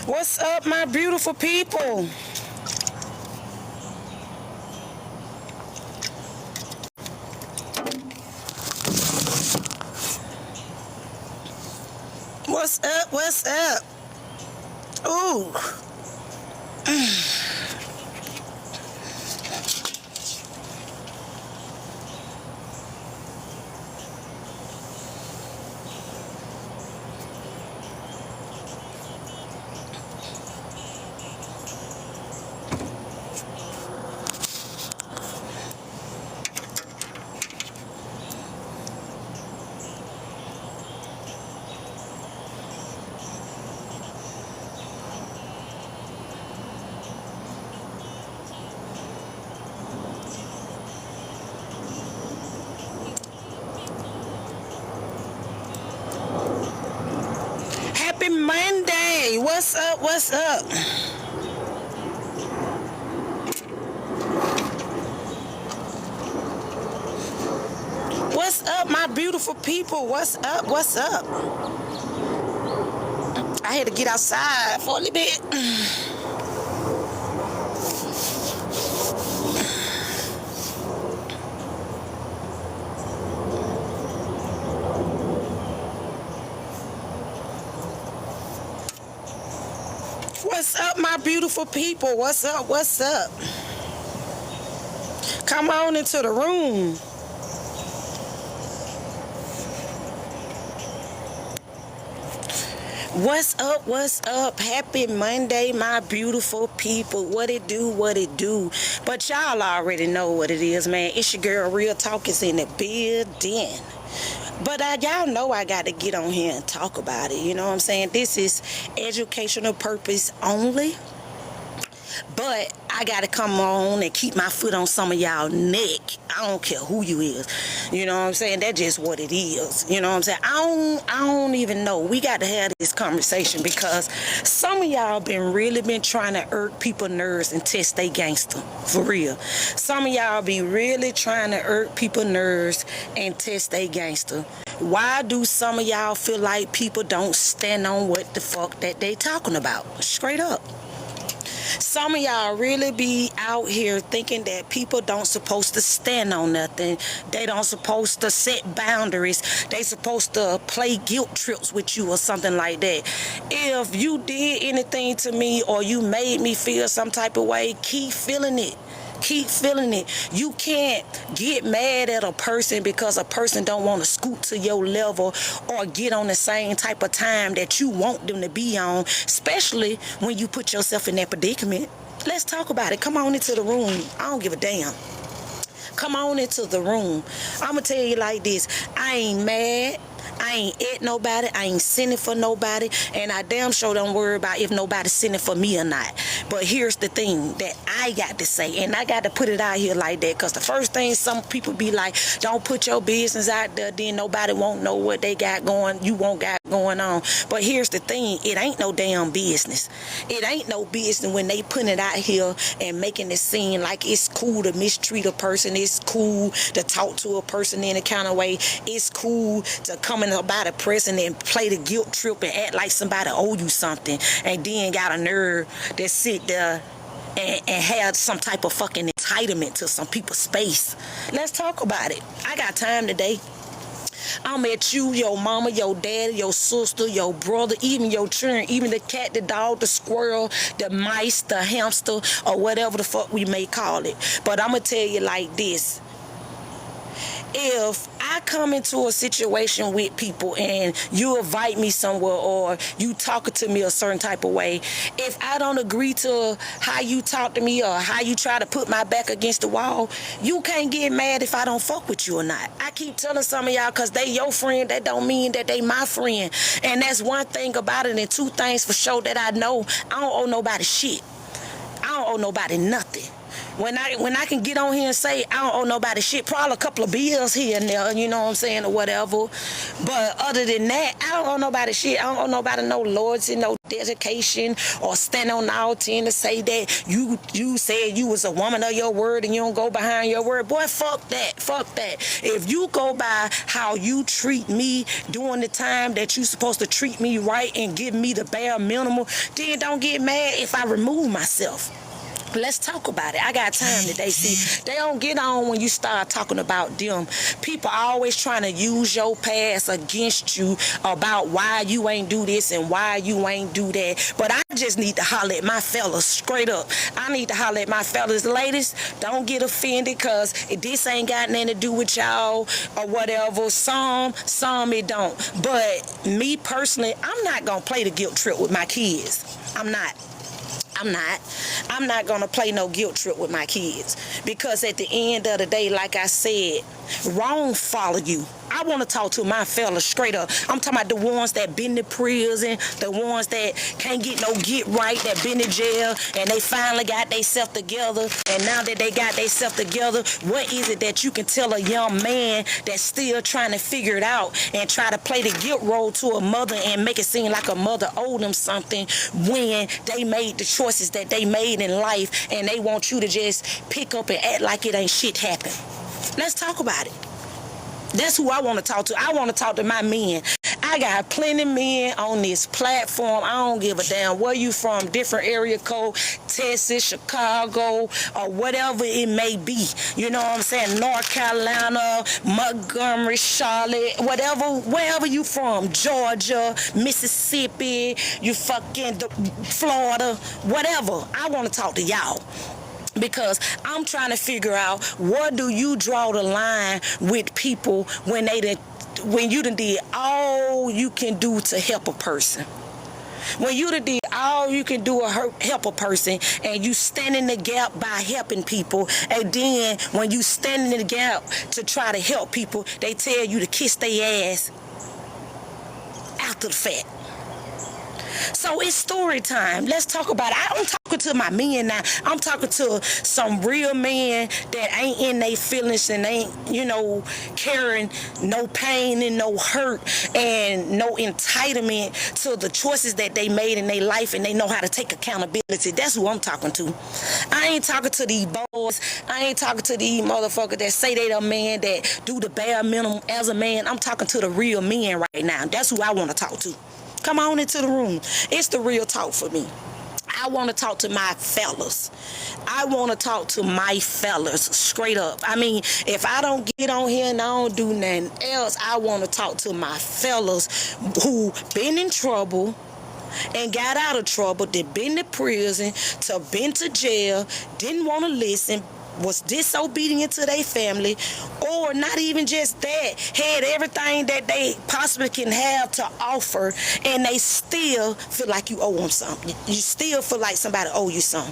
What's up, my beautiful people? What's up? What's up? Ooh. Happy Monday. What's up? What's up? What's up, my beautiful people? What's up? What's up? I had to get outside for a little bit. What's up, my beautiful people? What's up? What's up? Come on into the room. What's up? What's up? Happy Monday, my beautiful people. What it do? What it do? But y'all already know what it is, man. It's your girl, Real Talk is in the building. But y'all know I got to get on here and talk about it. You know what I'm saying? This is educational purpose only. But I got to come on and keep my foot on some of y'all neck. I don't care who you is. You know what I'm saying? That's just what it is. You know what I'm saying? I don't even know. We got to have this conversation because some of y'all really been trying to irk people's nerves and test they gangster. For real. Some of y'all be really trying to irk people's nerves and test they gangster. Why do some of y'all feel like people don't stand on what the fuck that they talking about? Straight up. Some of y'all really be out here thinking that people don't supposed to stand on nothing. They don't supposed to set boundaries. They supposed to play guilt trips with you or something like that. If you did anything to me or you made me feel some type of way, keep feeling it. Keep feeling it. You can't get mad at a person because a person don't want to scoot to your level or get on the same type of time that you want them to be on, especially when you put yourself in that predicament. Let's talk about it. Come on into the room. I don't give a damn. Come on into the room. I'm going to tell you like this. I ain't mad. I ain't at nobody. I ain't sending for nobody. And I damn sure don't worry about if nobody's sending for me or not. But here's the thing that I got to say. And I got to put it out here like that. Because the first thing some people be like, don't put your business out there. Then nobody won't know what they got going. You won't got going on. But here's the thing. It ain't no damn business. It ain't no business when they putting it out here and making it seem like it's cool to mistreat a person. It's cool to talk to a person in a kind of way. It's cool to come in about a person and play the guilt trip and act like somebody owe you something, and then got a nerve that sit there and have some type of fucking entitlement to some people's space. Let's talk about it. I got time today. I'm at you, your mama, your daddy, your sister, your brother, even your children, even the cat, the dog, the squirrel, the mice, the hamster, or whatever the fuck we may call it. But I'm going to tell you like this. if I come into a situation with people and you invite me somewhere or you talking to me a certain type of way, if I don't agree to how you talk to me or how you try to put my back against the wall, you can't get mad if I don't fuck with you or not. I keep telling some of y'all, because they your friend, that don't mean that they my friend. And that's one thing about it, and two things for sure that I know. I don't owe nobody shit. I don't owe nobody nothing. When I can get on here and say I don't owe nobody shit, probably a couple of bills here and there, you know what I'm saying, or whatever. But other than that, I don't owe nobody shit. I don't owe nobody no loyalty, no dedication, or stand on the altar and to say that you said you was a woman of your word and you don't go behind your word. Boy, fuck that. Fuck that. If you go by how you treat me during the time that you supposed to treat me right and give me the bare minimum, then don't get mad if I remove myself. Let's talk about it. I got time today. See, they don't get on when you start talking about them. People are always trying to use your past against you about why you ain't do this and why you ain't do that. But I just need to holler at my fellas straight up. I need to holler at my fellas. Ladies, don't get offended because this ain't got nothing to do with y'all or whatever. Some it don't. But me personally, I'm not going to play the guilt trip with my kids. I'm not going to play no guilt trip with my kids, because at the end of the day, like I said, wrong follow you. I want to talk to my fellas straight up. I'm talking about the ones that been to prison, the ones that can't get right, that been in jail, and they finally got themselves together. And now that they got themselves together, what is it that you can tell a young man that's still trying to figure it out and try to play the guilt role to a mother and make it seem like a mother owed them something when they made the choices that they made in life, and they want you to just pick up and act like it ain't shit happen? Let's talk about it. That's who I want to talk to. I want to talk to my men. I got plenty of men on this platform. I don't give a damn where you from, different area code, Texas, Chicago, or whatever it may be. You know what I'm saying? North Carolina, Montgomery, Charlotte, whatever, wherever you from, Georgia, Mississippi, you fucking Florida, whatever. I want to talk to y'all, because I'm trying to figure out, where do you draw the line with people when you done did all you can do to help a person? When you done did all you can do to help a person, and you stand in the gap by helping people, and then when you stand in the gap to try to help people, they tell you to kiss their ass after the fact. So it's story time. Let's talk about it. I'm talking to my men now. I'm talking to some real men that ain't in their feelings and ain't, carrying no pain and no hurt and no entitlement to the choices that they made in their life, and they know how to take accountability. That's who I'm talking to. I ain't talking to these boys. I ain't talking to these motherfuckers that say they the man, that do the bare minimum as a man. I'm talking to the real men right now. That's who I want to talk to. Come on into the room. It's the real talk for me. I want to talk to my fellas. I want to talk to my fellas straight up. I mean, if I don't get on here and I don't do nothing else, I want to talk to my fellas who been in trouble and got out of trouble, that been to prison, been to jail, didn't want to listen, was disobedient to their family, or not even just that, had everything that they possibly can have to offer, and they still feel like you owe them something. You still feel like somebody owe you something.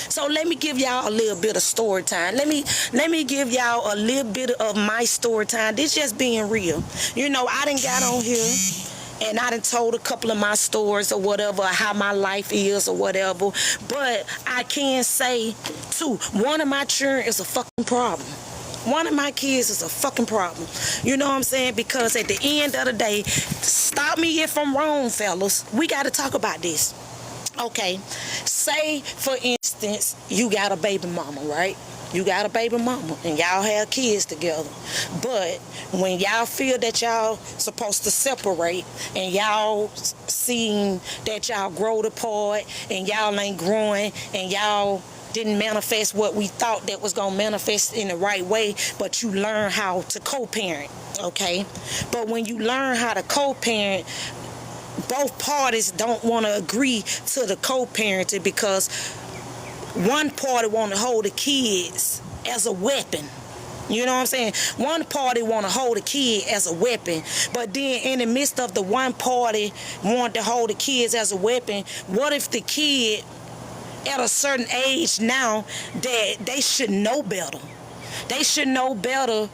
So let me give y'all a little bit of story time. Let me give y'all a little bit of my story time. This just being real. I done got on here and I done told a couple of my stories or whatever, how my life is or whatever. But I can say, too, one of my children is a fucking problem. One of my kids is a fucking problem. You know what I'm saying? Because at the end of the day, stop me if I'm wrong, fellas. We got to talk about this. Okay, say, for instance, you got a baby mama, right? You got a baby mama and y'all have kids together. But when y'all feel that y'all supposed to separate, and y'all seeing that y'all growed apart and y'all ain't growing, and y'all didn't manifest what we thought that was going to manifest in the right way, but you learn how to co-parent, okay? But when you learn how to co-parent, both parties don't want to agree to the co-parenting, because one party want to hold the kids as a weapon. You know what I'm saying? One party want to hold a kid as a weapon, but then in the midst of the one party want to hold the kids as a weapon, what if the kid at a certain age now that they should know better? They should know better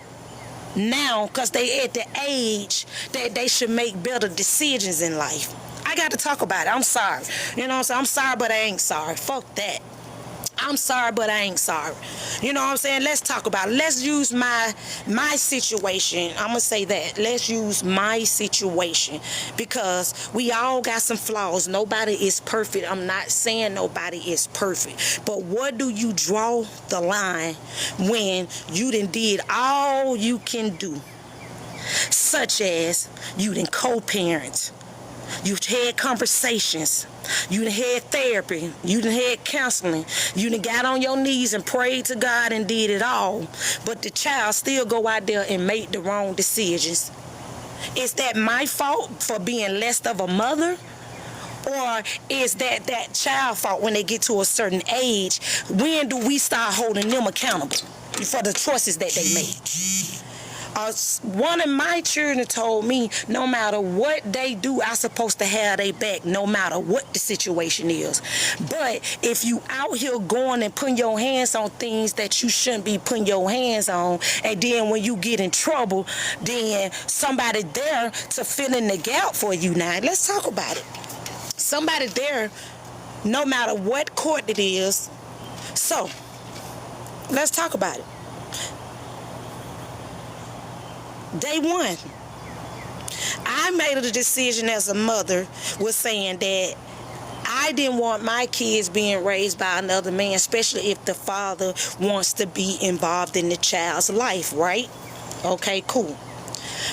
now because they at the age that they should make better decisions in life. I got to talk about it. I'm sorry. You know what I'm saying? I'm sorry, but I ain't sorry. Fuck that. I'm sorry, but I ain't sorry. You know what I'm saying? Let's talk about it. Let's use my situation. I'm going to say that. Let's use my situation because we all got some flaws. Nobody is perfect. I'm not saying nobody is perfect. But what do you draw the line when you done did all you can do? Such as you done co-parent. You've had conversations. You done had therapy. You done had counseling. You done got on your knees and prayed to God and did it all. But the child still go out there and make the wrong decisions. Is that my fault for being less of a mother? Or is that child fault when they get to a certain age? When do we start holding them accountable for the choices that they make? One of my children told me no matter what they do, I'm supposed to have their back no matter what the situation is. But if you out here going and putting your hands on things that you shouldn't be putting your hands on, and then when you get in trouble, then somebody there to fill in the gap for you. Now, let's talk about it. Somebody there, no matter what court it is. So, let's talk about it. Day one, I made a decision as a mother with saying that I didn't want my kids being raised by another man, especially if the father wants to be involved in the child's life, right? Okay, cool.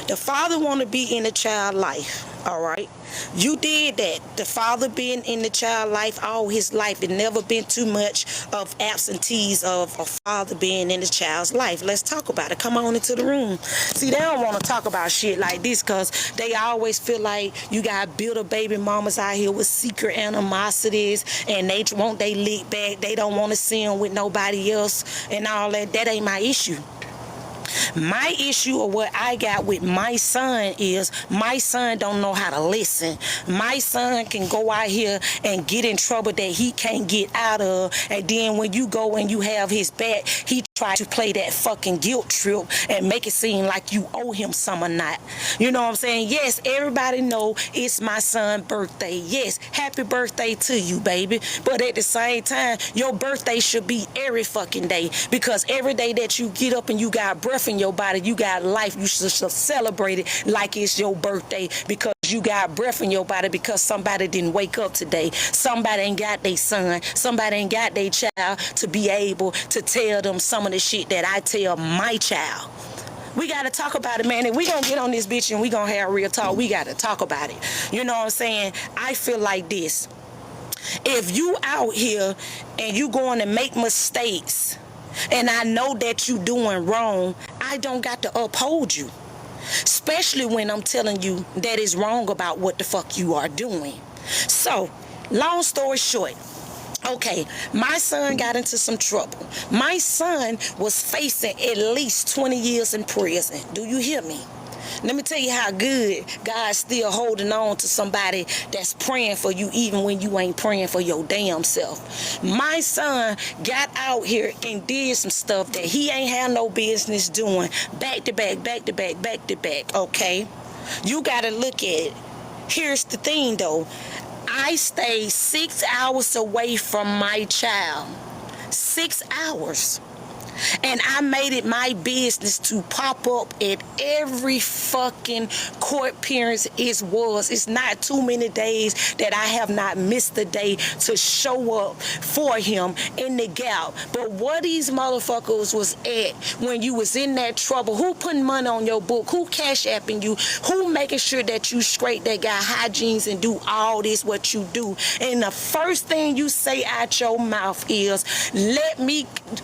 The father want to be in the child's life, all right? You did that. The father been in the child's life all his life. It never been too much of absentees of a father being in the child's life. Let's talk about it. Come on into the room. See, they don't want to talk about shit like this because they always feel like you got bitter baby mamas out here with secret animosities and they want they lick back. They don't want to see them with nobody else and all that. That ain't my issue. My issue or what I got with my son is my son don't know how to listen. My son can go out here and get in trouble that he can't get out of, and then when you go and you have his back, he try to play that fucking guilt trip and make it seem like you owe him some or not. You know what I'm saying? Yes, everybody know it's my son's birthday. Yes, happy birthday to you, baby. But at the same time, your birthday should be every fucking day, because every day that you get up and you got breath in your body, you got life, you should celebrate it like it's your birthday, because you got breath in your body, because somebody didn't wake up today. Somebody ain't got their son. Somebody ain't got their child to be able to tell them some of the shit that I tell my child. We got to talk about it, man. If we going to get on this bitch and we going to have real talk, we got to talk about it. You know what I'm saying? I feel like this. If you out here and you going to make mistakes and I know that you doing wrong, I don't got to uphold you. Especially when I'm telling you that it's wrong about what the fuck you are doing. So, long story short, okay, my son got into some trouble. My son was facing at least 20 years in prison. Do you hear me? Let me tell you how good God's still holding on to somebody that's praying for you even when you ain't praying for your damn self. My son got out here and did some stuff that he ain't had no business doing. Back to back, back to back, back to back, okay? You gotta look at it. Here's the thing though. I stayed 6 hours away from my child. 6 hours. And I made it my business to pop up at every fucking court appearance It's not too many days that I have not missed a day to show up for him in the gap. But what these motherfuckers was at when you was in that trouble, who putting money on your book, who cash apping you, who making sure that you straight, that got hygienes and do all this what you do. And the first thing you say out your mouth is,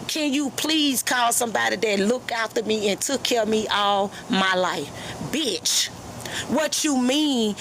can you please call somebody that looked after me and took care of me all my life? Bitch, what you mean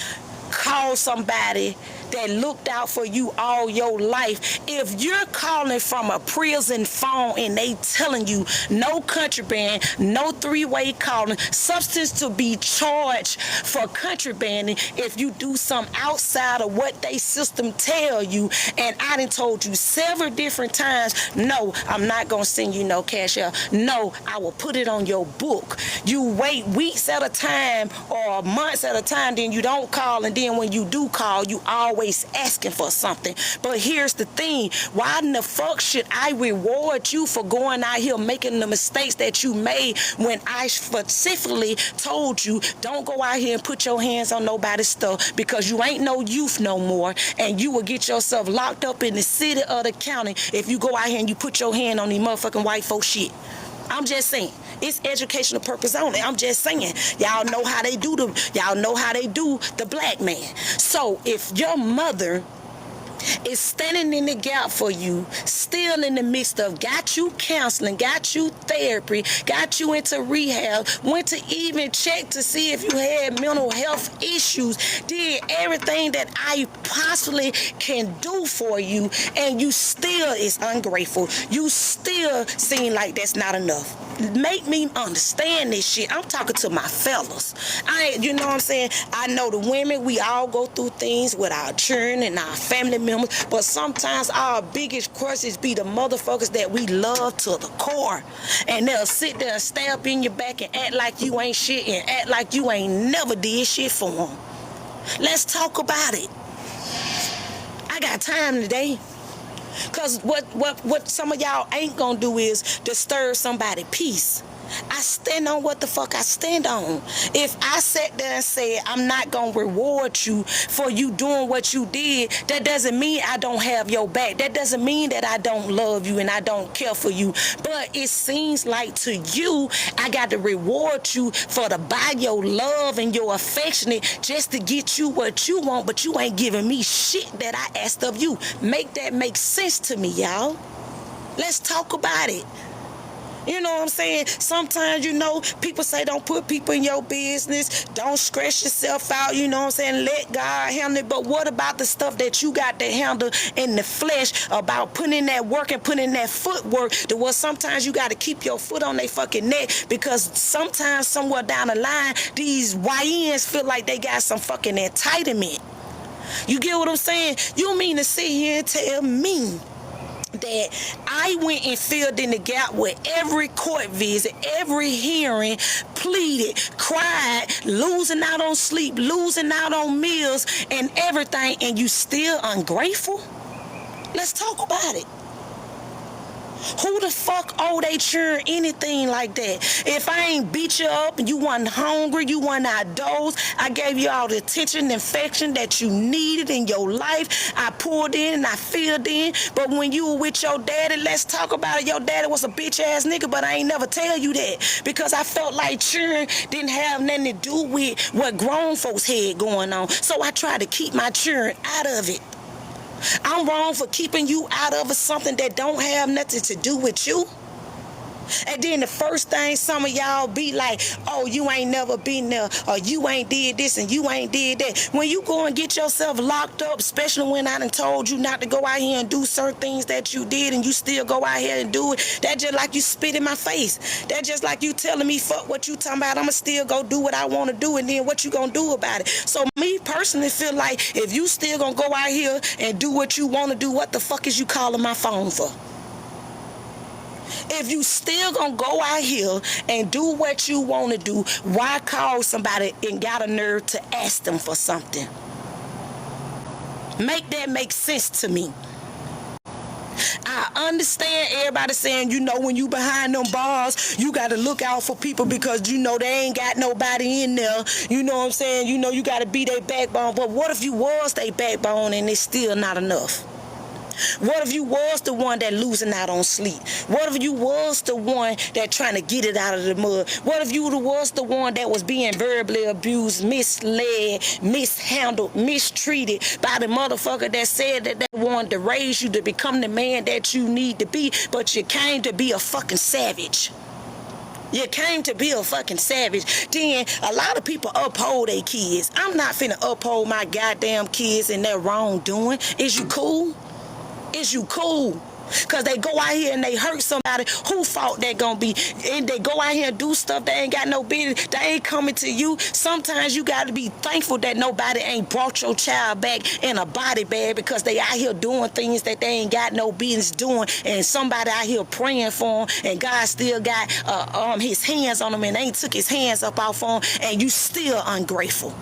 call somebody that looked out for you all your life. If you're calling from a prison phone and they telling you no contraband, no three-way calling, substance to be charged for contrabanding if you do something outside of what they system tell you, and I done told you several different times, no, I'm not gonna send you no cash out. No, I will put it on your book. You wait weeks at a time or months at a time, then you don't call, and then when you do call, you always asking for something. But here's the thing, why in the fuck should I reward you for going out here making the mistakes that you made when I specifically told you don't go out here and put your hands on nobody's stuff, because you ain't no youth no more, and you will get yourself locked up in the city or the county if you go out here and you put your hand on these motherfucking white folk shit. I'm just saying, it's educational purpose only. I'm just saying, y'all know how they do the black man. So if your mother is standing in the gap for you, still in the midst of got you counseling, got you therapy, got you into rehab, went to even check to see if you had mental health issues, did everything that I possibly can do for you, and you still is ungrateful, you still seem like that's not enough. Make me understand this shit. I'm talking to my fellas. You know what I'm saying? I know the women, we all go through things with our children and our family members, but sometimes our biggest crushes be the motherfuckers that we love to the core. And they'll sit there and stab in your back and act like you ain't shit and act like you ain't never did shit for them. Let's talk about it. I got time today. Because what some of y'all ain't gonna do is disturb somebody's peace. I stand on what the fuck I stand on. If I sat there and said I'm not gonna reward you for you doing what you did, that doesn't mean I don't have your back. That doesn't mean that I don't love you and I don't care for you. But it seems like to you, I got to reward you for to buy your love and your affection just to get you what you want, but you ain't giving me shit that I asked of you. Make that make sense to me, y'all. Let's talk about it. You know what I'm saying? Sometimes, you know, people say don't put people in your business. Don't stress yourself out, you know what I'm saying? Let God handle it. But what about the stuff that you got to handle in the flesh, about putting in that work and putting in that footwork, to where sometimes you got to keep your foot on their fucking neck, because sometimes somewhere down the line, these YNs feel like they got some fucking entitlement. You get what I'm saying? You mean to sit here and tell me that I went and filled in the gap with every court visit, every hearing, pleaded, cried, losing out on sleep, losing out on meals and everything, and you still ungrateful? Let's talk about it. Who the fuck owe they children anything like that? If I ain't beat you up and you wasn't hungry, you wasn't outdoors, I gave you all the attention and affection that you needed in your life. I poured in and I filled in. But when you were with your daddy, let's talk about it. Your daddy was a bitch ass nigga, but I ain't never tell you that, because I felt like children didn't have nothing to do with what grown folks had going on. So I tried to keep my children out of it. I'm wrong for keeping you out of something that don't have nothing to do with you. And then the first thing some of y'all be like, oh, you ain't never been there, or you ain't did this and you ain't did that. When you go and get yourself locked up, especially when I done told you not to go out here and do certain things that you did, and you still go out here and do it, that just like you spit in my face. That just like you telling me, fuck what you talking about, I'ma still go do what I want to do, and then what you gonna do about it? So me personally feel like if you still gonna go out here and do what you want to do, what the fuck is you calling my phone for? If you still gonna go out here and do what you want to do, why call somebody and got a nerve to ask them for something? Make that make sense to me. I understand everybody saying, you know, when you behind them bars, you got to look out for people because, you know, they ain't got nobody in there. You know what I'm saying? You know, you got to be their backbone. But what if you was their backbone and it's still not enough? What if you was the one that losing out on sleep? What if you was the one that trying to get it out of the mud? What if you was the one that was being verbally abused, misled, mishandled, mistreated by the motherfucker that said that they wanted to raise you to become the man that you need to be, but you came to be a fucking savage? You came to be a fucking savage. Then a lot of people uphold their kids. I'm not finna uphold my goddamn kids in their wrongdoing. Is you cool? Is you cool? Because they go out here and they hurt somebody. Who fault that gonna be? And they go out here and do stuff they ain't got no business. They ain't coming to you. Sometimes you gotta be thankful that nobody ain't brought your child back in a body bag because they out here doing things that they ain't got no business doing. And somebody out here praying for them, and God still got his hands on them and ain't took his hands up off on them, and you still ungrateful.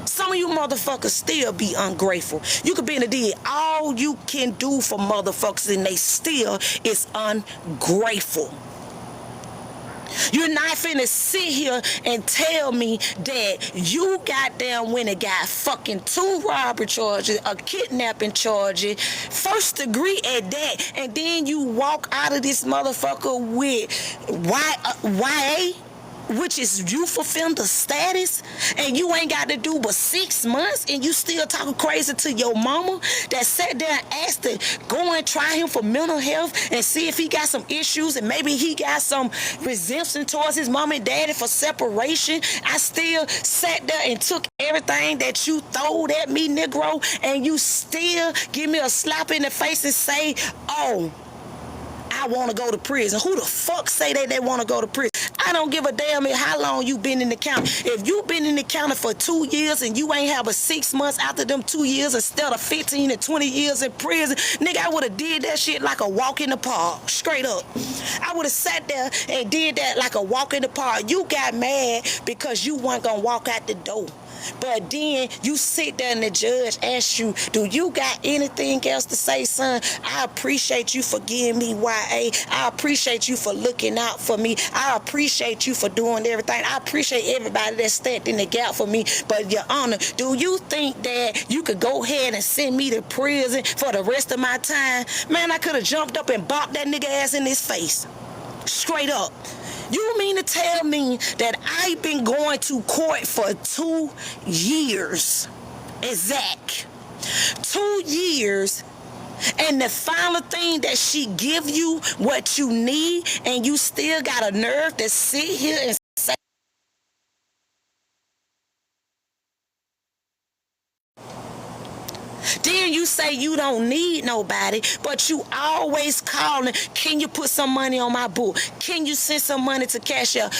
Some of you motherfuckers still be ungrateful. You could be in the deed all you can do for motherfuckers and they still is ungrateful. You're not finna sit here and tell me that you goddamn went and got fucking 2 robbery charges, a kidnapping charges, first degree at that, and then you walk out of this motherfucker with YA, which is youth offender status, and you ain't got to do but 6 months, and you still talking crazy to your mama that sat there and asked to go and try him for mental health and see if he got some issues and maybe he got some resentment towards his mom and daddy for separation. I still sat there and took everything that you throwed at me, Negro, and you still give me a slap in the face and say, oh, I want to go to prison. Who the fuck say that they want to go to prison? I don't give a damn how long you been in the county. If you been in the county for 2 years and you ain't have a 6 months after them 2 years instead of 15 and 20 years in prison, nigga, I would have did that shit like a walk in the park. Straight up. I would have sat there and did that like a walk in the park. You got mad because you weren't going to walk out the door. But then you sit there and the judge asks you, do you got anything else to say, son? I appreciate you for giving me YA. I appreciate you for looking out for me. I appreciate you for doing everything. I appreciate everybody that stepped in the gap for me. But Your Honor, do you think that you could go ahead and send me to prison for the rest of my time? Man, I could have jumped up and bopped that nigga ass in his face. Straight up. You mean to tell me that I've been going to court for 2 years? Exact. 2 years. And the final thing that she give you what you need, and you still got a nerve to sit here and say, then you say you don't need nobody, but you always calling, can you put some money on my book? Can you send some money to Cash App?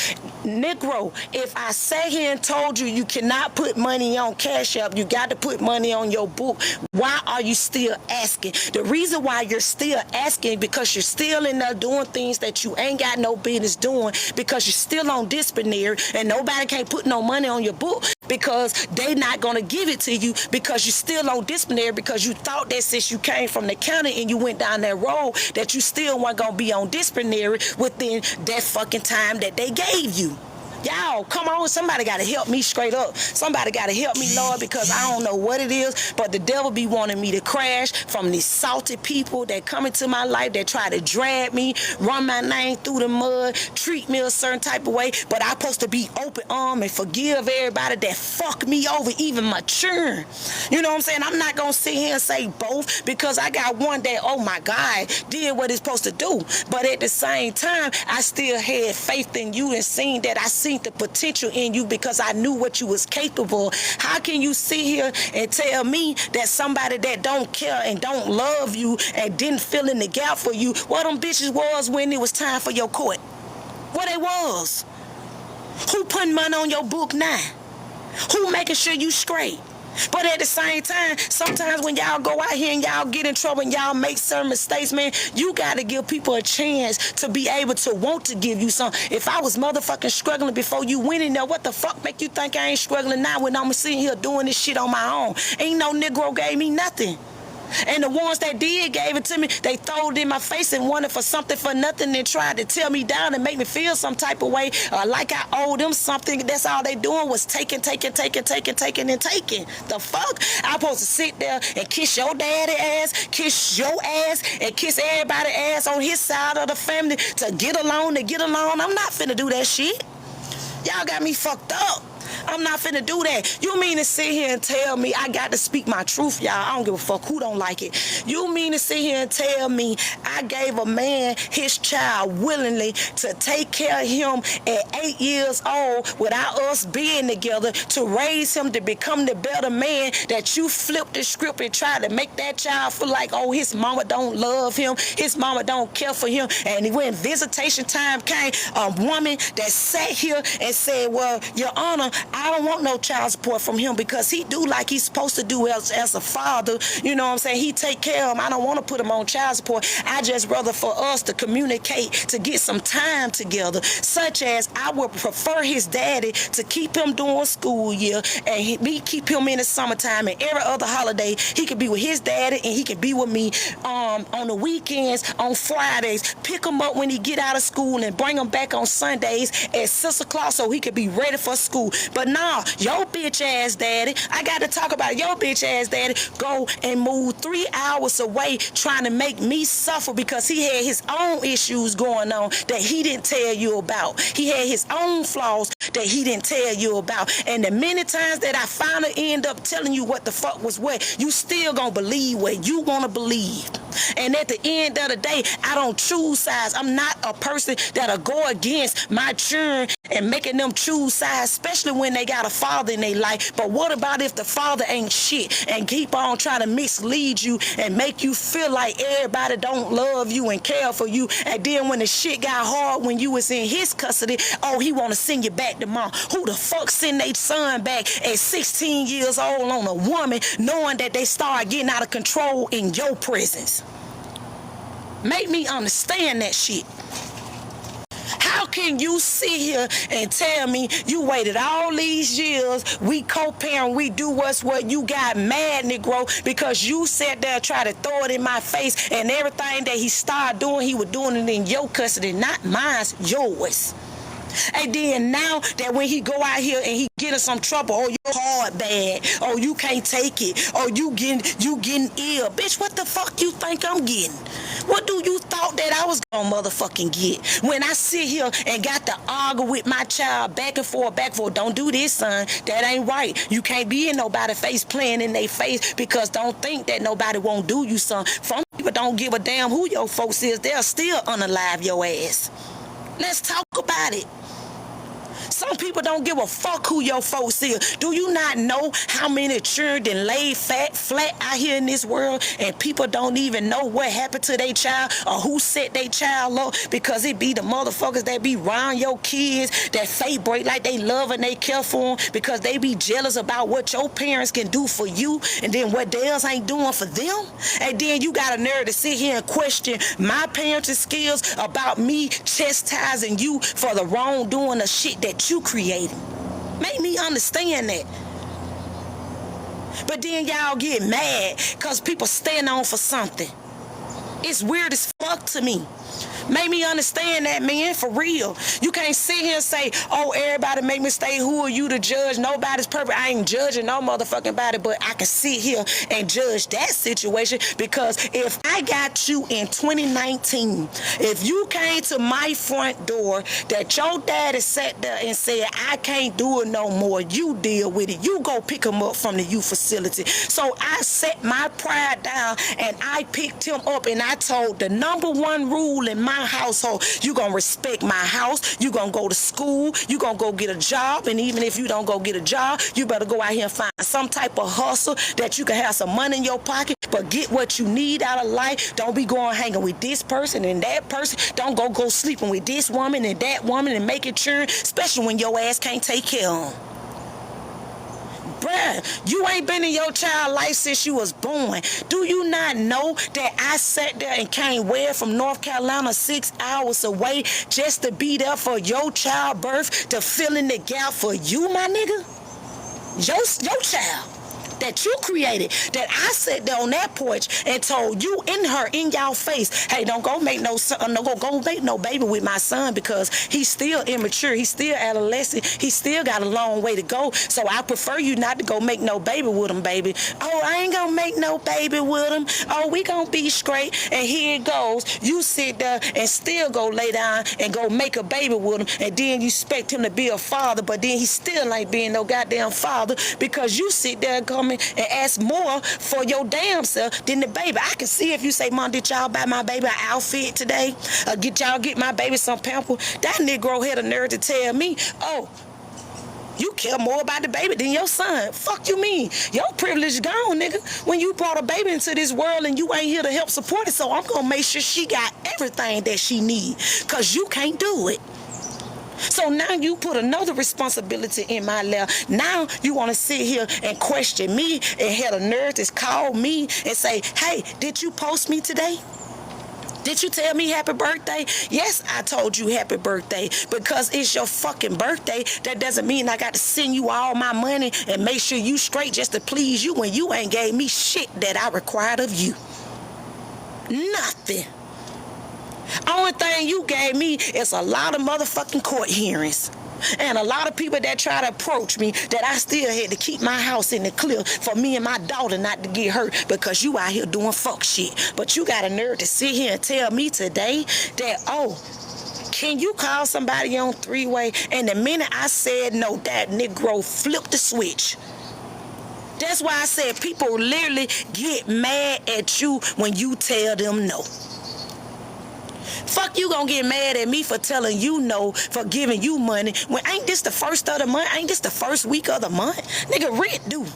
Negro, if I sat here and told you you cannot put money on Cash App, you got to put money on your book, why are you still asking? The reason why you're still asking because you're still in there doing things that you ain't got no business doing, because you're still on disciplinary and nobody can't put no money on your book because they not going to give it to you because you're still on disciplinary, because you thought that since you came from the county and you went down that road that you still weren't going to be on disciplinary within that fucking time that they gave you. Y'all, come on, somebody got to help me straight up. Somebody got to help me, Lord, because I don't know what it is, but the devil be wanting me to crash from these salty people that come into my life that try to drag me, run my name through the mud, treat me a certain type of way, but I'm supposed to be open arm and forgive everybody that fuck me over, even my children. You know what I'm saying? I'm not going to sit here and say both because I got one that, oh my God, did what it's supposed to do. But at the same time, I still had faith in you and seen that I seen the potential in you because I knew what you was capable of. How can you sit here and tell me that somebody that don't care and don't love you and didn't fill in the gap for you, what them bitches was when it was time for your court? What they was? Who putting money on your book now? Who making sure you straight? But at the same time, sometimes when y'all go out here and y'all get in trouble and y'all make certain mistakes, man, you got to give people a chance to be able to want to give you something. If I was motherfucking struggling before you went in there, what the fuck make you think I ain't struggling now when I'm sitting here doing this shit on my own? Ain't no Negro gave me nothing. And the ones that did gave it to me, they threw it in my face and wanted for something for nothing and tried to tear me down and make me feel some type of way, like I owed them something. That's all they doing was taking. The fuck? I'm supposed to sit there and kiss your daddy ass, kiss your ass, and kiss everybody ass on his side of the family to get along. I'm not finna do that shit. Y'all got me fucked up. I'm not finna do that. You mean to sit here and tell me I got to speak my truth, y'all? I don't give a fuck who don't like it. You mean to sit here and tell me I gave a man his child willingly to take care of him at 8 years old without us being together, to raise him to become the better man, that you flip the script and try to make that child feel like, oh, his mama don't love him, his mama don't care for him. And when visitation time came, a woman that sat here and said, well, Your Honor, I don't want no child support from him because he do like he's supposed to do as a father. You know what I'm saying? He take care of him. I don't want to put him on child support. I just rather for us to communicate, to get some time together, such as I would prefer his daddy to keep him during school year and me keep him in the summertime, and every other holiday he could be with his daddy and he could be with me on the weekends, on Fridays, pick him up when he get out of school and bring him back on Sundays at 6 o'clock so he could be ready for school. But nah, your bitch ass daddy, I got to talk about your bitch ass daddy, go and move 3 hours away trying to make me suffer because he had his own issues going on that he didn't tell you about. He had his own flaws that he didn't tell you about. And the many times that I finally end up telling you what the fuck was what, you still gonna believe what you wanna believe. And at the end of the day, I don't choose sides. I'm not a person that'll go against my children and making them choose sides, especially when they got a father in their life. But what about if the father ain't shit and keep on trying to mislead you and make you feel like everybody don't love you and care for you, and then when the shit got hard when you was in his custody, oh, he want to send you back to mom? Who the fuck send their son back at 16 years old on a woman knowing that they start getting out of control in your presence? Make me understand that shit. How can you sit here and tell me you waited all these years, we co-parent, we do what's what, you got mad, Negro, because you sat there and tried to throw it in my face, and everything that he started doing, he was doing it in your custody, not mine, yours. And then now that when he go out here and he get in some trouble, oh, you're hard bad, oh, you can't take it, oh, you getting ill. Bitch, what the fuck you think I'm getting? What do you thought that I was gonna motherfucking get? When I sit here and got to argue with my child back and forth, don't do this, son, that ain't right. You can't be in nobody's face playing in their face, because don't think that nobody won't do you, son. Some people don't give a damn who your folks is. They'll still unalive your ass. Let's talk about it. Some people don't give a fuck who your folks is. Do you not know how many children lay flat out here in this world, and people don't even know what happened to their child or who set their child up, because it be the motherfuckers that be around your kids that fake break like they love and they care for them, because they be jealous about what your parents can do for you and then what theirs ain't doing for them. And then you got a nerve to sit here and question my parenting skills about me chastising you for the wrongdoing of shit that you created. Make me understand that. But then y'all get mad because people stand on for something. It's weird as fuck to me. Make me understand that, man, for real. You can't sit here and say, oh, everybody make mistakes. Who are you to judge? Nobody's perfect. I ain't judging no motherfucking body, but I can sit here and judge that situation, because if I got you in 2019, if you came to my front door that your daddy sat there and said, I can't do it no more, you deal with it. You go pick him up from the youth facility. So I set my pride down and I picked him up, and I told the number one rule in my household, you gonna respect my house, you gonna go to school, you gonna go get a job, and even if you don't go get a job, you better go out here and find some type of hustle that you can have some money in your pocket, but get what you need out of life. Don't be going hanging with this person and that person. Don't go sleeping with this woman and that woman and making children, especially when your ass can't take care of them. Bruh, you ain't been in your child life since you was born. Do you not know that I sat there and came way from North Carolina 6 hours away just to be there for your childbirth, to fill in the gap for you, my nigga? Your child. that you created, that I sat there on that porch and told you in y'all face, hey, don't go make no son, go make no baby with my son, because he's still immature, he's still adolescent, he still got a long way to go. So I prefer you not to go make no baby with him, baby. Oh, I ain't gonna make no baby with him. Oh, we gonna be straight. And here it goes. You sit there and still go lay down and go make a baby with him, and then you expect him to be a father, but then he still ain't being no goddamn father, because you sit there and come in and ask more for your damn self than the baby. I can see if you say, Mom, did y'all buy my baby an outfit today? Get my baby some pamper? That Negro had a nerve to tell me, oh, you care more about the baby than your son. Fuck you mean? Your privilege gone, nigga. When you brought a baby into this world and you ain't here to help support it, so I'm gonna make sure she got everything that she need, because you can't do it. So now you put another responsibility in my lap. Now you want to sit here and question me and had a nerve to call me and say, hey, did you post me today? Did you tell me happy birthday? Yes, I told you happy birthday, because it's your fucking birthday. That doesn't mean I got to send you all my money and make sure you straight just to please you when you ain't gave me shit that I required of you. Nothing. Only thing you gave me is a lot of motherfucking court hearings. And a lot of people that try to approach me, that I still had to keep my house in the clear for me and my daughter not to get hurt, because you out here doing fuck shit. But you got a nerve to sit here and tell me today that, oh, can you call somebody on three-way? And the minute I said no, that Negro flipped the switch. That's why I said people literally get mad at you when you tell them no. Fuck you gonna get mad at me for telling you no, for giving you money, when ain't this the first of the month? Ain't this the first week of the month? Nigga, rent due.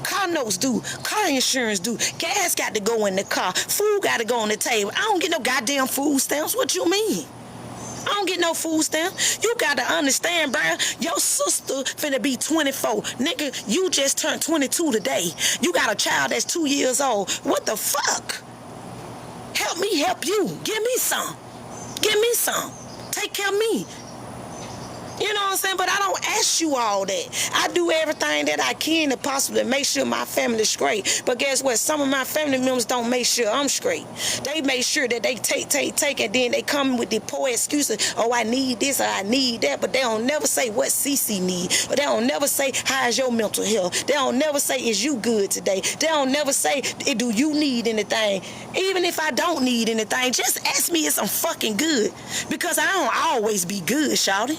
Car notes due. Car insurance due. Gas got to go in the car. Food got to go on the table. I don't get no goddamn food stamps. What you mean? I don't get no food stamps. You got to understand, bruh. Your sister finna be 24. Nigga, you just turned 22 today. You got a child that's 2 years old. What the fuck? Help me help you. Give me some. Give me some. Take care of me. You know what I'm saying? But I don't ask you all that. I do everything that I can to possibly make sure my family's straight. But guess what? Some of my family members don't make sure I'm straight. They make sure that they take, and then they come with the poor excuses. Oh, I need this or I need that. But they don't never say what Cece need. But they don't never say, how's your mental health? They don't never say, is you good today? They don't never say, do you need anything? Even if I don't need anything, just ask me if I'm fucking good. Because I don't always be good, shawty.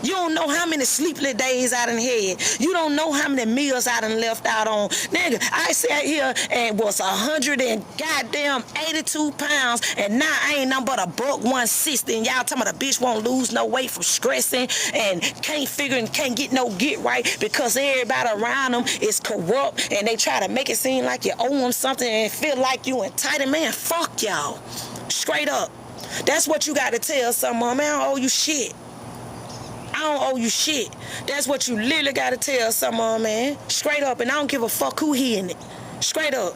You don't know how many sleepless days I done had. You don't know how many meals I done left out on. Nigga, I sat here and was 182 pounds, and now I ain't nothing but a buck 160, and y'all talking about the bitch won't lose no weight from stressing and can't figure and can't get no get right because everybody around them is corrupt and they try to make it seem like you owe them something and feel like you entitled. Man, fuck y'all. Straight up. That's what you got to tell someone. Man, I don't owe you shit. I don't owe you shit. That's what you literally got to tell someone, man. Straight up. And I don't give a fuck who hearing it. Straight up.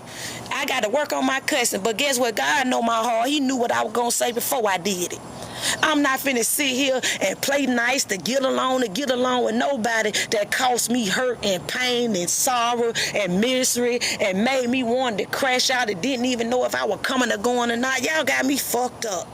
I got to work on my cussing. But guess what? God know my heart. He knew what I was going to say before I did it. I'm not finna sit here and play nice to get along with nobody that caused me hurt and pain and sorrow and misery and made me want to crash out and didn't even know if I was coming or going or not. Y'all got me fucked up.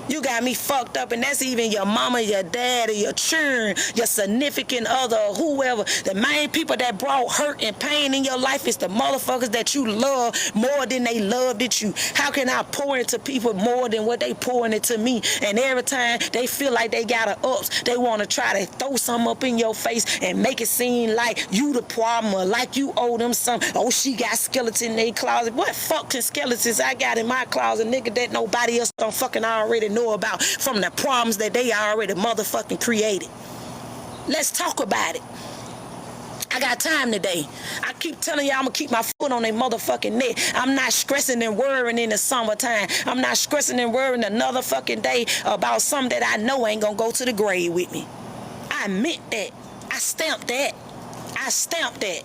You got me fucked up, and that's even your mama, your dad, or your children, your significant other, or whoever. The main people that brought hurt and pain in your life is the motherfuckers that you love more than they loved at you. How can I pour into people more than what they pouring into me? And every time they feel like they got a ups, they want to try to throw something up in your face and make it seem like you the problem or like you owe them something. Oh, she got skeletons in their closet. What fucking skeletons I got in my closet, nigga, that nobody else don't fucking already know about from the problems that they already motherfucking created. Let's talk about it. I got time today. I keep telling y'all I'm gonna keep my foot on their motherfucking neck. I'm not stressing and worrying in the summertime. I'm not stressing and worrying another fucking day about something that I know ain't gonna go to the grave with me. I meant that. I stamped that. I stamped that.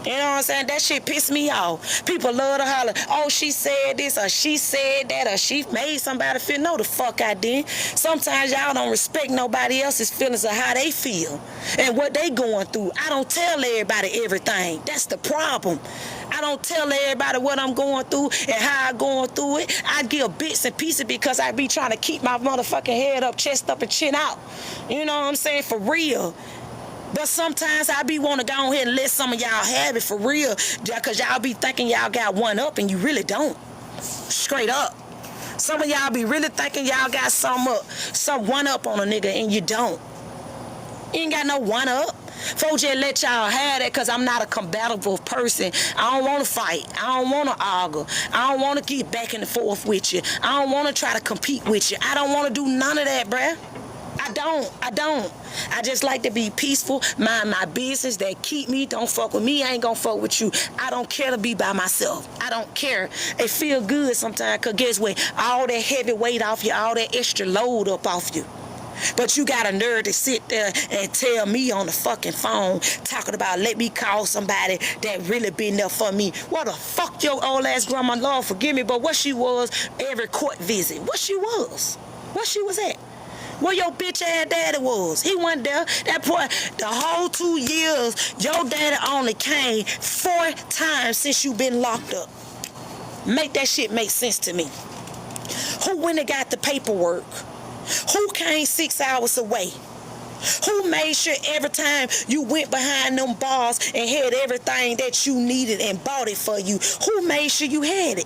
You know what I'm saying? That shit pissed me off. People love to holler, oh, she said this, or she said that, or she made somebody feel. No, the fuck I didn't. Sometimes y'all don't respect nobody else's feelings of how they feel and what they going through. I don't tell everybody everything. That's the problem. I don't tell everybody what I'm going through and how I'm going through it. I give bits and pieces because I be trying to keep my motherfucking head up, chest up, and chin out. You know what I'm saying? For real. But sometimes I be want to go ahead and let some of y'all have it for real, because y'all be thinking y'all got one up and you really don't. Straight up. Some of y'all be really thinking y'all got some one up on a nigga and you don't. You ain't got no one up. Folks just let y'all have that because I'm not a combative person. I don't want to fight. I don't want to argue. I don't want to get back and forth with you. I don't want to try to compete with you. I don't want to do none of that, bruh. I don't. I just like to be peaceful, mind my business. That keep me, don't fuck with me, I ain't gonna fuck with you. I don't care to be by myself. I don't care. It feel good sometimes, because guess what? All that heavy weight off you, all that extra load up off you. But you got a nerve to sit there and tell me on the fucking phone, talking about let me call somebody that really been there for me. What the fuck your old ass grandma, Lord forgive me, but what she was every court visit. What she was at. Where your bitch ass daddy was. He wasn't there. That boy, the whole 2 years, your daddy only came 4 times since you been locked up. Make that shit make sense to me. Who went and got the paperwork? Who came 6 hours away? Who made sure every time you went behind them bars and had everything that you needed and bought it for you? Who made sure you had it?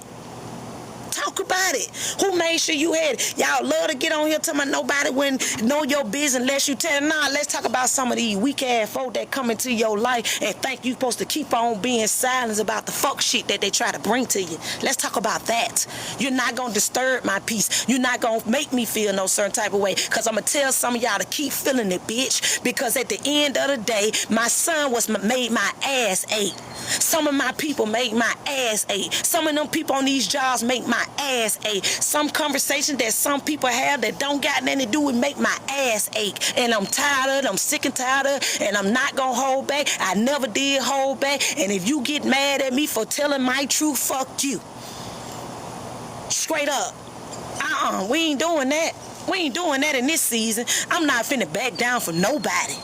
Talk about it. Who made sure you had it? Y'all love to get on here talking about nobody wouldn't know your business unless you tell them. Nah, let's talk about some of these weak ass folk that come into your life and think you supposed to keep on being silent about the fuck shit that they try to bring to you. Let's talk about that. You're not gonna disturb my peace. You're not gonna make me feel no certain type of way, because I'm gonna tell some of y'all to keep feeling it, bitch, because at the end of the day, my son made my ass ache. Some of my people make my ass ache. Some of them people on these jobs make my ass ache. Some conversations that some people have that don't got nothing to do with make my ass ache. And I'm tired of it. I'm sick and tired of it. And I'm not gonna hold back. I never did hold back. And if you get mad at me for telling my truth, fuck you. Straight up. We ain't doing that. We ain't doing that in this season. I'm not finna back down for nobody.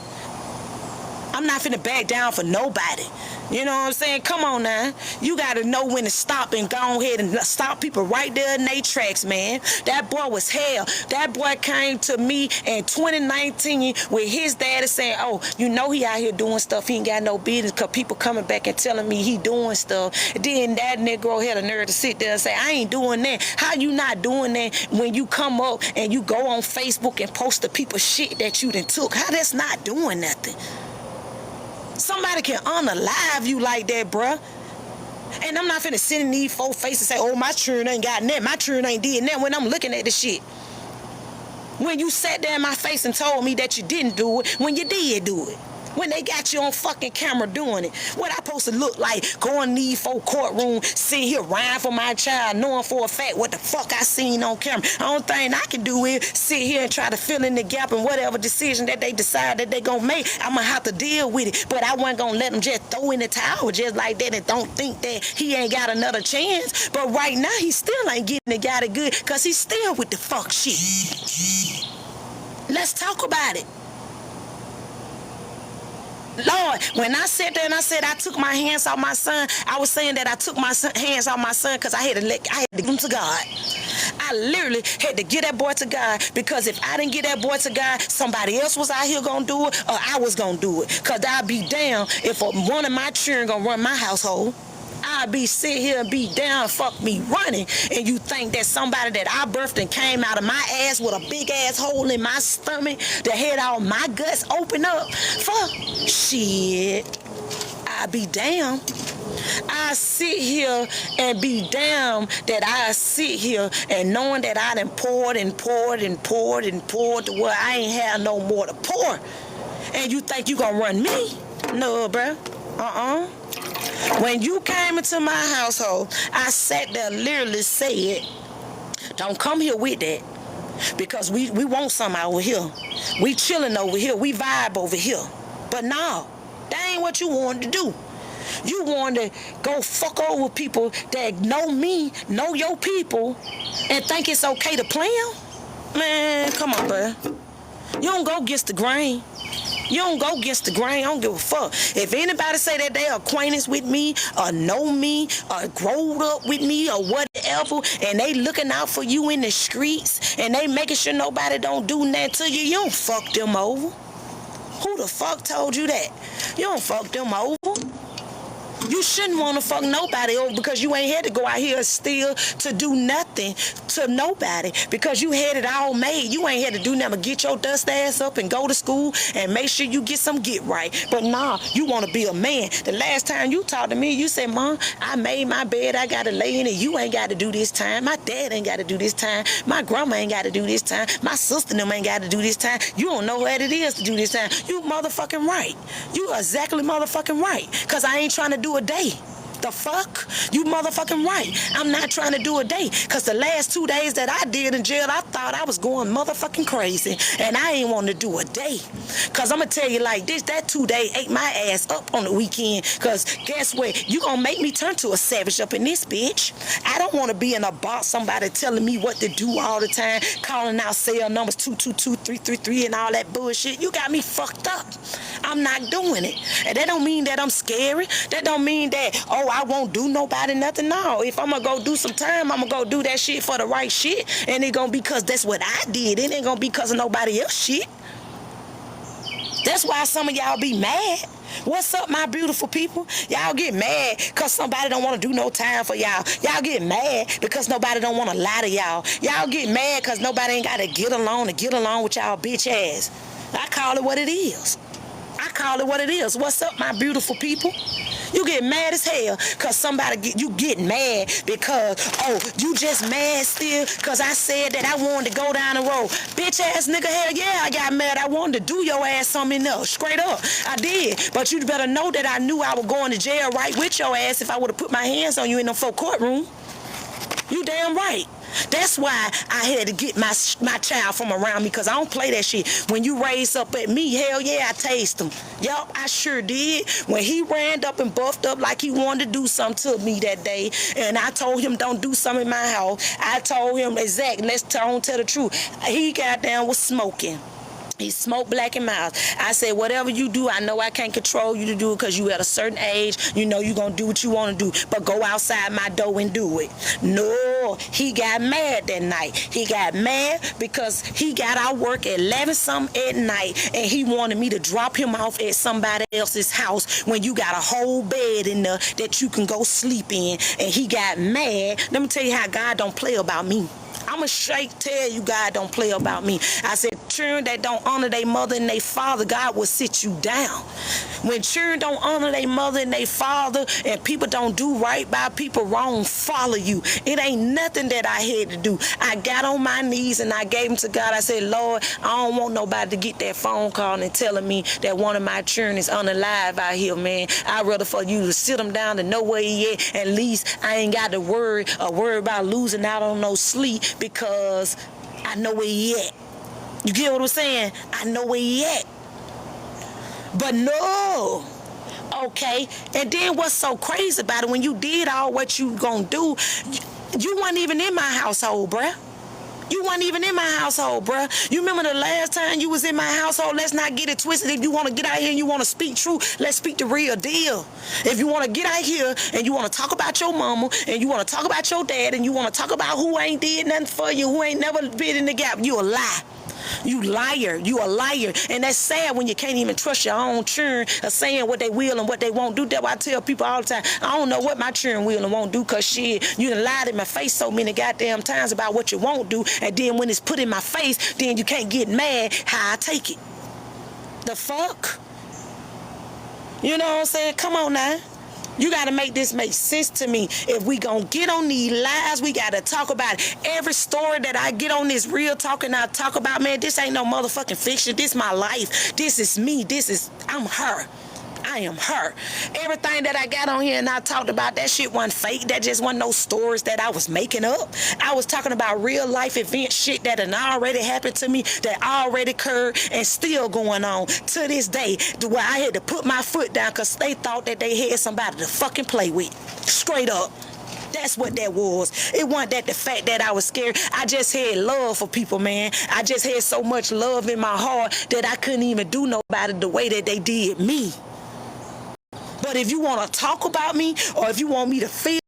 I'm not finna back down for nobody. You know what I'm saying? Come on now. You got to know when to stop and go ahead and stop people right there in their tracks, man. That boy was hell. That boy came to me in 2019 with his daddy saying, oh, you know he out here doing stuff. He ain't got no business, because people coming back and telling me he doing stuff. And then that Negro had a nerve to sit there and say, I ain't doing that. How you not doing that when you come up and you go on Facebook and post the people shit that you done took? How that's not doing nothing? Somebody can unalive you like that, bruh. And I'm not finna sit in these 4 faces and say, oh, my children ain't got that. My children ain't did that when I'm looking at the shit. When you sat there in my face and told me that you didn't do it, when you did do it. When they got you on fucking camera doing it. What I supposed to look like going to these 4 courtrooms, sitting here riding for my child, knowing for a fact what the fuck I seen on camera. The only thing I can do is sit here and try to fill in the gap in whatever decision that they decide that they gonna make. I'm gonna have to deal with it. But I wasn't gonna let them just throw in the towel just like that and don't think that he ain't got another chance. But right now, he still ain't getting the guy good, because he's still with the fuck shit. Let's talk about it. Lord, when I sat there and I said I took my hands off my son, I was saying that I took my hands off my son because I had to give him to God. I literally had to give that boy to God, because if I didn't give that boy to God, somebody else was out here gonna do it, or I was gonna do it. Because I'd be damn if one of my children gonna run my household. I'd be sit here and be down, fuck me running, and you think that somebody that I birthed and came out of my ass with a big ass hole in my stomach that had all my guts open up? Fuck shit. I'd be damn. I sit here and be damn that I sit here and knowing that I done poured and poured and poured and poured to where I ain't have no more to pour. And you think you gonna run me? No, bruh. When you came into my household, I sat there literally said, don't come here with that, because we want something over here. We chilling over here. We vibe over here. But no, that ain't what you wanted to do. You want to go fuck over people that know me, know your people, and think it's okay to play them? Man, come on, bro. You don't go against the grain. You don't go against the grain. I don't give a fuck. If anybody say that they are acquaintance with me or know me or growed up with me or whatever, and they looking out for you in the streets and they making sure nobody don't do nothing to you, you don't fuck them over. Who the fuck told you that? You don't fuck them over. You shouldn't want to fuck nobody over because you ain't had to go out here still to do nothing to nobody because you had it all made. You ain't had to do nothing but get your dust ass up and go to school and make sure you get some get right. But nah, you want to be a man. The last time you talked to me, you said, Mom, I made my bed. I got to lay in it. You ain't got to do this time. My dad ain't got to do this time. My grandma ain't got to do this time. My sister and them ain't got to do this time. You don't know what it is to do this time. You motherfucking right. You exactly motherfucking right. Because I ain't trying to do a day. The fuck? You motherfucking right. I'm not trying to do a day. Because the last 2 days that I did in jail, I thought I was going motherfucking crazy. And I ain't want to do a day. Because I'm going to tell you like this, that 2 day ate my ass up on the weekend. Because guess what? You going to make me turn to a savage up in this bitch. I don't want to be in a box, somebody telling me what to do all the time, calling out cell numbers 222-333 and all that bullshit. You got me fucked up. I'm not doing it. And that don't mean that I'm scary. That don't mean that, oh, I won't do nobody nothing. No, if I'm gonna go do some time, I'm gonna go do that shit for the right shit. And it gonna be because that's what I did. It ain't gonna be because of nobody else shit. That's why some of y'all be mad. What's up, my beautiful people? Y'all get mad because somebody don't want to do no time for y'all. Y'all get mad because nobody don't want to lie to y'all. Y'all get mad because nobody ain't got to get along with y'all bitch ass. I call it what it is. I call it what it is. What's up, my beautiful people? You get mad as hell because you get mad because, oh, you just mad still because I said that I wanted to go down the road. Bitch ass nigga, hell yeah, I got mad. I wanted to do your ass something else. Straight up, I did. But you better know that I knew I was going to jail right with your ass if I would have put my hands on you in the full courtroom. You damn right. That's why I had to get my child from around me because I don't play that shit. When you raise up at me, hell yeah, I taste him. Yup, I sure did. When he ran up and buffed up like he wanted to do something to me that day, and I told him don't do something in my house, I told him exactly, let's tell the truth. He got down with smoking. He smoked Black and Miles. I said, whatever you do, I know I can't control you to do it because you at a certain age. You know you're going to do what you want to do. But go outside my door and do it. No, he got mad that night. He got mad because he got out work at 11-something at night and he wanted me to drop him off at somebody else's house when you got a whole bed in there that you can go sleep in. And he got mad. Let me tell you how God don't play about me. I'm going to tell you God don't play about me. I said, children that don't honor their mother and their father, God will sit you down. When children don't honor their mother and their father and people don't do right by people wrong, follow you. It ain't nothing that I had to do. I got on my knees and I gave them to God. I said, Lord, I don't want nobody to get that phone call and telling me that one of my children is unalive out here, man. I'd rather for you to sit them down to know where he at. At least I ain't got to worry about losing out on no sleep because I know where he at. You get what I'm saying? I know where he at. But no. Okay. And then what's so crazy about it, when you did all what you gonna do, you weren't even in my household, bruh. You weren't even in my household, bruh. You remember the last time you was in my household? Let's not get it twisted. If you want to get out here and you want to speak truth, let's speak the real deal. If you want to get out here and you want to talk about your mama and you want to talk about your dad and you want to talk about who ain't did nothing for you, who ain't never been in the gap, you a lie. You liar. You a liar. And that's sad when you can't even trust your own children of saying what they will and what they won't do. That's why I tell people all the time, I don't know what my children will and won't do because shit, you done lied in my face so many goddamn times about what you won't do. And then when it's put in my face, then you can't get mad how I take it. The fuck? You know what I'm saying? Come on now. You got to make this make sense to me. If we going to get on these lies, we got to talk about it. Every story that I get on this real talk and I talk about, man, this ain't no motherfucking fiction. This my life. This is me. I'm her. I I am her. Everything that I got on here and I talked about, that shit wasn't fake. That just wasn't no stories that I was making up. I was talking about real life event shit that had already happened to me, that already occurred and still going on to this day, where I had to put my foot down because they thought that they had somebody to fucking play with. Straight up. That's what that was. It wasn't that the fact that I was scared. I just had love for people, man. I just had so much love in my heart that I couldn't even do nobody the way that they did me. But if you want to talk about me, or if you want me to feel